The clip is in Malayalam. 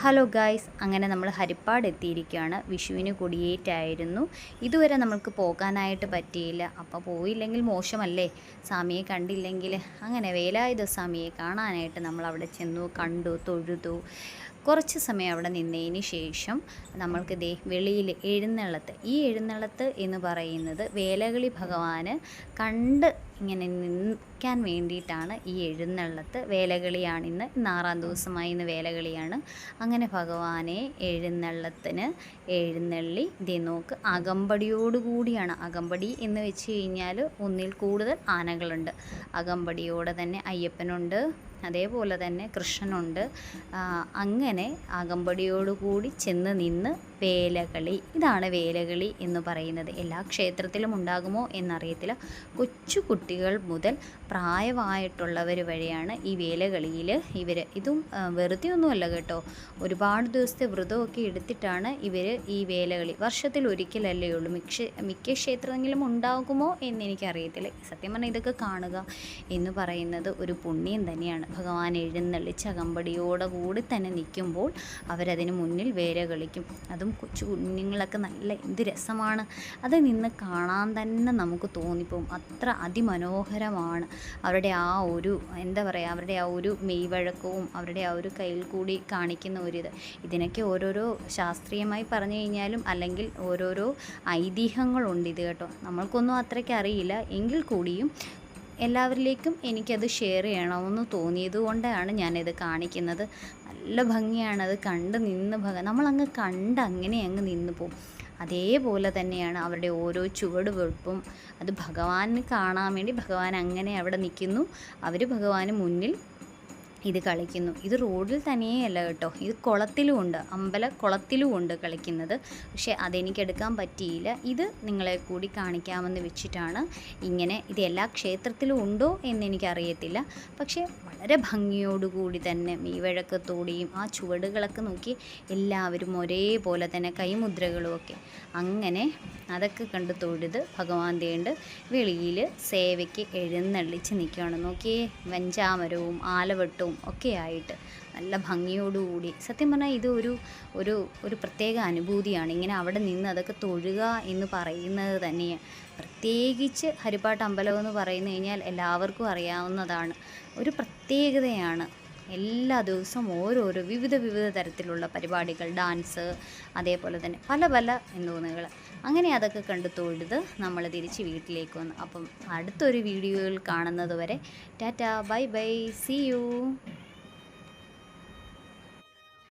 ഹലോ ഗായ്സ്, അങ്ങനെ നമ്മൾ ഹരിപ്പാട് എത്തിയിരിക്കുകയാണ്. വിഷുവിന് കൊടിയേറ്റായിരുന്നു. ഇതുവരെ നമുക്ക് പോകാനായിട്ട് പറ്റിയില്ല. അപ്പോൾ പോയില്ലെങ്കിൽ മോശമല്ലേ, സ്വാമിയെ കണ്ടില്ലെങ്കിൽ. അങ്ങനെ വേലായുധ സ്വാമിയെ കാണാനായിട്ട് നമ്മൾ അവിടെ ചെന്നു, കണ്ടു, തൊഴുതു. കുറച്ച് സമയം അവിടെ നിന്നതിന് ശേഷം നമ്മൾക്ക് വെളിയിൽ എഴുന്നള്ളത്ത്. ഈ എഴുന്നള്ളത്ത് എന്ന് പറയുന്നത് വേലകളി ഭഗവാന് കണ്ട് ഇങ്ങനെ നിൽക്കാൻ വേണ്ടിയിട്ടാണ് ഈ എഴുന്നള്ളത്ത്. വേലകളിയാണ് ഇന്ന് 6-ാം ദിവസമായി, ഇന്ന് വേലകളിയാണ്. അങ്ങനെ ഭഗവാനെ എഴുന്നള്ളി നോക്ക്, അകമ്പടിയോടുകൂടിയാണ്. അകമ്പടി എന്ന് വെച്ച് കഴിഞ്ഞാൽ ഒന്നിൽ കൂടുതൽ ആനകളുണ്ട്. അകമ്പടിയോടെ തന്നെ അയ്യപ്പനുണ്ട്, അതേപോലെ തന്നെ കൃഷ്ണനുണ്ട്. അങ്ങനെ അകമ്പടിയോടുകൂടി ചെന്ന് നിന്ന് വേലകളി. ഇതാണ് വേലകളി എന്ന് പറയുന്നത്. എല്ലാ ക്ഷേത്രത്തിലും ഉണ്ടാകുമോ എന്നറിയത്തില്ല. കൊച്ചു കുട്ടികൾ മുതൽ പ്രായമായിട്ടുള്ളവർ വരെയാണ് ഈ വേലകളിയിൽ ഇതും വെറുതെ ഒന്നുമല്ല കേട്ടോ. ഒരുപാട് ദിവസത്തെ വ്രതമൊക്കെ എടുത്തിട്ടാണ് ഇവർ ഈ വേലകളി. വർഷത്തിൽ ഒരിക്കലല്ലേ ഉള്ളൂ. മിക്ക ക്ഷേത്രങ്ങളിലും ഉണ്ടാകുമോ എന്നെനിക്കറിയത്തില്ല. സത്യം പറഞ്ഞാൽ ഇതൊക്കെ കാണുക എന്ന് പറയുന്നത് ഒരു പുണ്യം തന്നെയാണ്. ഭഗവാൻ എഴുന്നള്ളിച്ച് അകമ്പടിയോടെ കൂടി തന്നെ നിൽക്കുമ്പോൾ അവരതിന് മുന്നിൽ വേല കളിക്കും. അതും കൊച്ചു കുഞ്ഞുങ്ങളൊക്കെ നല്ല എന്ത് രസമാണ് അത് നിന്ന് കാണാൻ തന്നെ നമുക്ക് തോന്നിപ്പോവും. അത്ര അതിമനോഹരമാണ് അവരുടെ ആ ഒരു അവരുടെ ആ ഒരു മെയ്വഴക്കവും അവരുടെ ആ ഒരു കയ്യിൽ കൂടി കാണിക്കുന്ന ഒരിത്. ഇതിനൊക്കെ ഓരോരോ ശാസ്ത്രീയമായി പറഞ്ഞു കഴിഞ്ഞാലും അല്ലെങ്കിൽ ഓരോരോ ഐതിഹ്യങ്ങളുണ്ട് ഇത് കേട്ടോ. നമ്മൾക്കൊന്നും അത്രയ്ക്ക് അറിയില്ല, എങ്കിൽ കൂടിയും എല്ലാവരിലേക്കും എനിക്കത് ഷെയർ ചെയ്യണമെന്ന് തോന്നിയത് കൊണ്ടാണ് ഞാനിത് കാണിക്കുന്നത്. നല്ല ഭംഗിയാണത് കണ്ട് നിന്ന് നമ്മളങ്ങ് കണ്ട് അങ്ങനെ അങ്ങ് നിന്ന് പോകും. അതേപോലെ തന്നെയാണ് അവരുടെ ഓരോ ചുവടുവെപ്പും. അത് ഭഗവാന് കാണാൻ വേണ്ടി ഭഗവാൻ അങ്ങനെ അവിടെ നിൽക്കുന്നു, അവർ ഭഗവാന് മുന്നിൽ ഇത് കളിക്കുന്നു. ഇത് റോഡിൽ തന്നെയല്ല കേട്ടോ, ഇത് കുളത്തിലും ഉണ്ട്, കുളത്തിലും ഉണ്ട് കളിക്കുന്നത്. പക്ഷേ അതെനിക്കെടുക്കാൻ പറ്റിയില്ല. ഇത് നിങ്ങളെ കൂടി കാണിക്കാമെന്ന് വെച്ചിട്ടാണ് ഇങ്ങനെ. ഇത് എല്ലാ ക്ഷേത്രത്തിലും ഉണ്ടോ എന്നെനിക്കറിയത്തില്ല. പക്ഷേ വളരെ ഭംഗിയോടുകൂടി തന്നെ മെയ്വഴക്കത്തോടെയും ആ ചുവടുകളൊക്കെ നോക്കി എല്ലാവരും ഒരേപോലെ തന്നെ കൈമുദ്രകളുമൊക്കെ. അങ്ങനെ അതൊക്കെ കണ്ട് തൊഴുത് ഭഗവാൻ വെളിയിൽ സേവയ്ക്ക് എഴുന്നള്ളിച്ച് നിൽക്കുകയാണ്. നോക്കിയേ, വെഞ്ചാമരവും ആലവട്ടവും ഒക്കെ ആയിട്ട് നല്ല ഭംഗിയോടുകൂടി. സത്യം പറഞ്ഞാൽ ഇത് ഒരു പ്രത്യേക അനുഭൂതിയാണ്. ഇങ്ങനെ അവിടെ നിന്ന് അതൊക്കെ തൊഴുക എന്ന് പറയുന്നത് തന്നെയാണ്. പ്രത്യേകിച്ച് ഹരിപ്പാട്ട് അമ്പലം എന്ന് പറയുന്നു കഴിഞ്ഞാൽ എല്ലാവർക്കും അറിയാവുന്നതാണ്. ഒരു പ്രത്യേകതയാണ്. എല്ലാ ദിവസവും ഓരോരോ വിവിധ തരത്തിലുള്ള പരിപാടികൾ, ഡാൻസ്, അതേപോലെ തന്നെ പല എന്തോന്നുകൾ. അങ്ങനെ അതൊക്കെ കണ്ട് തൊഴുത് നമ്മൾ തിരിച്ച് വീട്ടിലേക്ക് വന്നു. അപ്പം അടുത്തൊരു വീഡിയോയിൽ കാണുന്നത് വരെ tata, bye bye, see U.